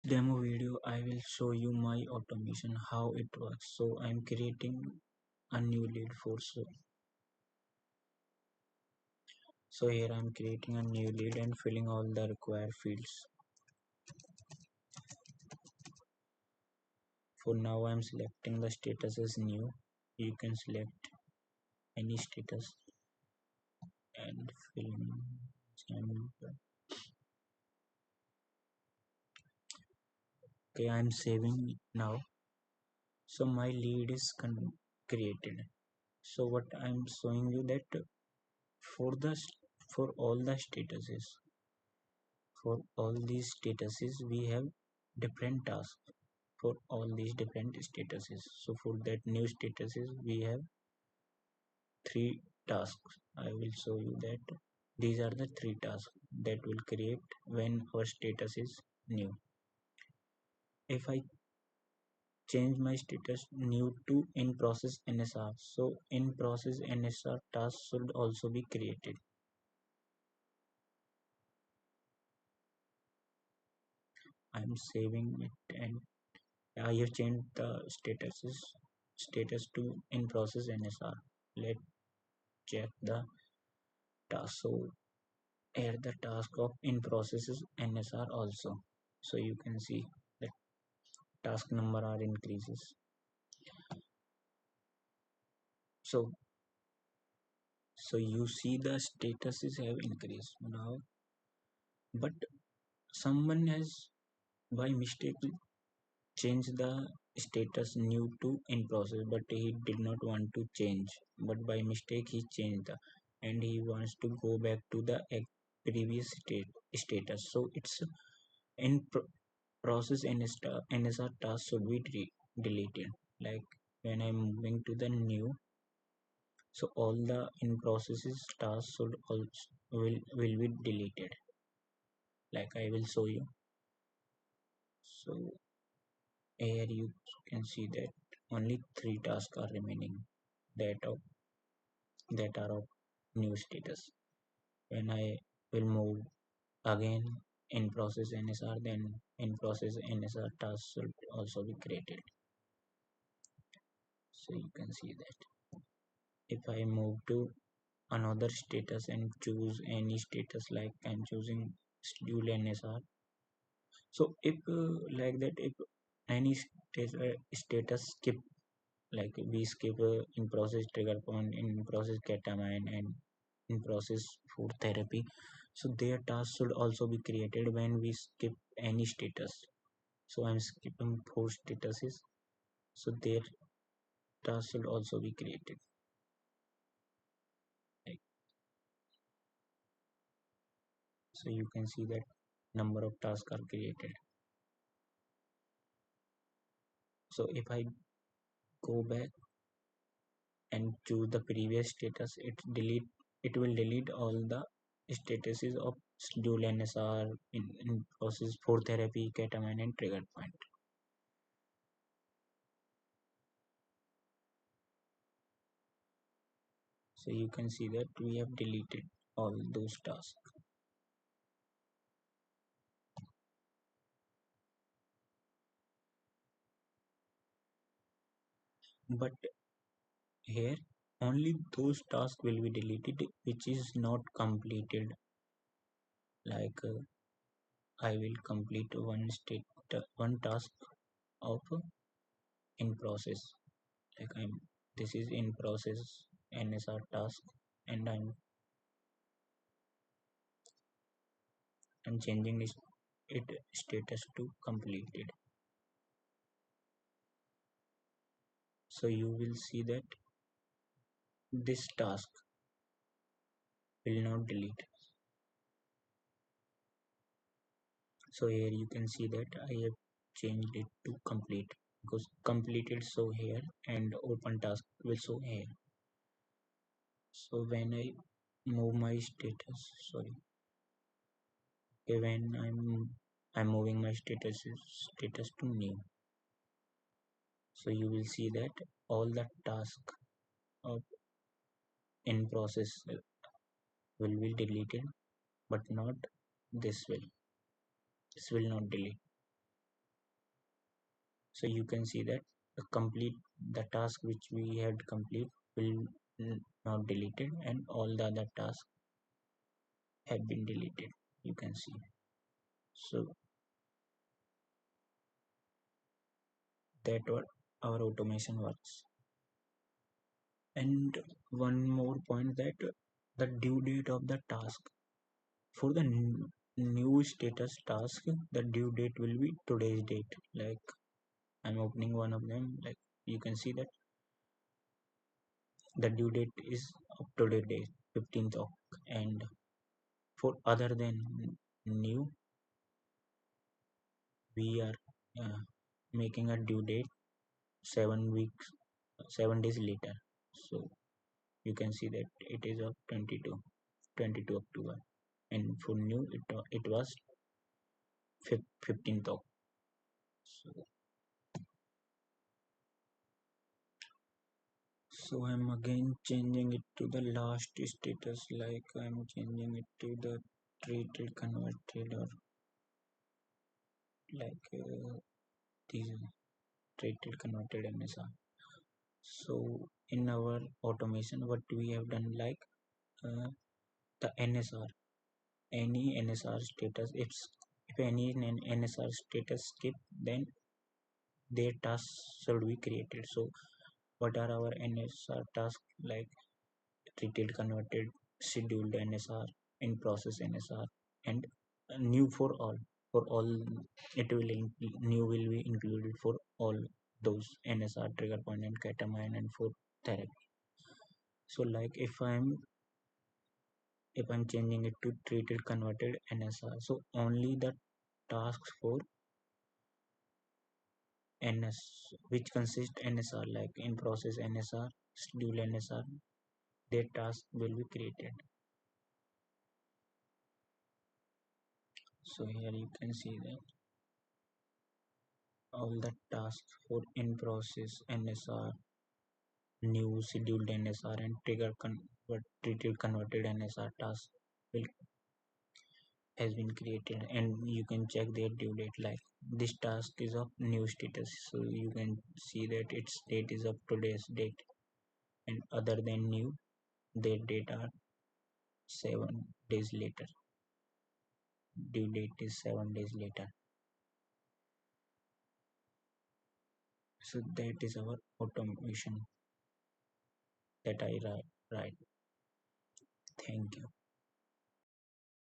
Demo video I will show you my automation how it works. So I'm creating a new lead for so here I'm creating a new lead and filling all the required fields. For now I'm selecting the status as new. You can select any status and fill in. Okay, I'm saving now. So my lead is created. So what I'm showing you that for the for all the statuses, for all these statuses we have different tasks for all these different statuses. So for that new statuses we have three tasks. I will show you that these are the three tasks that will create when our status is new. If I change my status new to in process NSR, so in process NSR task should also be created. I'm saving it and I have changed the status to in process NSR. Let's check the task. So here the task of in process is NSR also. So you can see the task number are increases. So you see the statuses have increased now, but someone has by mistake changed the status new to in process, but he did not want to change. But by mistake he changed the and he wants to go back to the previous status. So it's in process NSR task should be deleted. Like when I'm moving to the new, so all the in processes tasks should also will be deleted. Like I will show you. So here you can see that only three tasks are remaining that of that are of new status. When I will move again in process NSR, then in process NSR task should also be created. So you can see that if I move to another status and choose any status, like I'm choosing schedule NSR. So if like that, if any status skip, like we skip in process trigger point, in process ketamine, and in process food therapy, so their task should also be created when we skip any status. So I'm skipping four statuses, so their task should also be created. Like, so you can see that number of tasks are created. So if I go back and choose the previous status, it will delete all the statuses of schedule NSR in process for therapy, ketamine, and trigger point. So you can see that we have deleted all those tasks. But here only those tasks will be deleted which is not completed. Like I will complete one task of in process. Like this is in process NSR task, and I'm changing it status to completed. So you will see that this task will not delete. So here you can see that I have changed it to complete, because completed show here and open task will show here. So when I move my status, okay, when I'm moving my status to new. So you will see that all the task of in process will be deleted, but not this will not delete. So you can see that the task which we had complete will not deleted, and all the other tasks have been deleted, you can see. So that what our automation works. And one more point, that the due date of the task for the new status task, the due date will be today's date. Like I'm opening one of them, like you can see that the due date is of today's date, 15th of. And for other than new, we are uh, making a due date 7 weeks, 7 days later. So you can see that it is of 22 October, and for new it was 15th of. So, so I'm again changing it to the last status, like I'm changing it to the treated converted, or like these treated converted MSR. So in our automation, what we have done, like uh, the NSR, any NSR status, if any NSR status skip, then their tasks should be created. So what are our NSR tasks? Like treated converted, scheduled NSR, in process NSR, and new for all. For all, it will new will be included for all those NSR, trigger point, and ketamine, and for therapy. So like if I'm changing it to treated converted NSR, so only the tasks for NS, which consist NSR, like in process NSR, schedule NSR, their task will be created. So here you can see that all the tasks for in process NSR, new scheduled NSR, and treated converted NSR task will has been created, and you can check their due date. Like this task is of new status, so you can see that its date is of today's date, and other than new, their date are 7 days later. Due date is 7 days later. So that is our automation that I write. Thank you.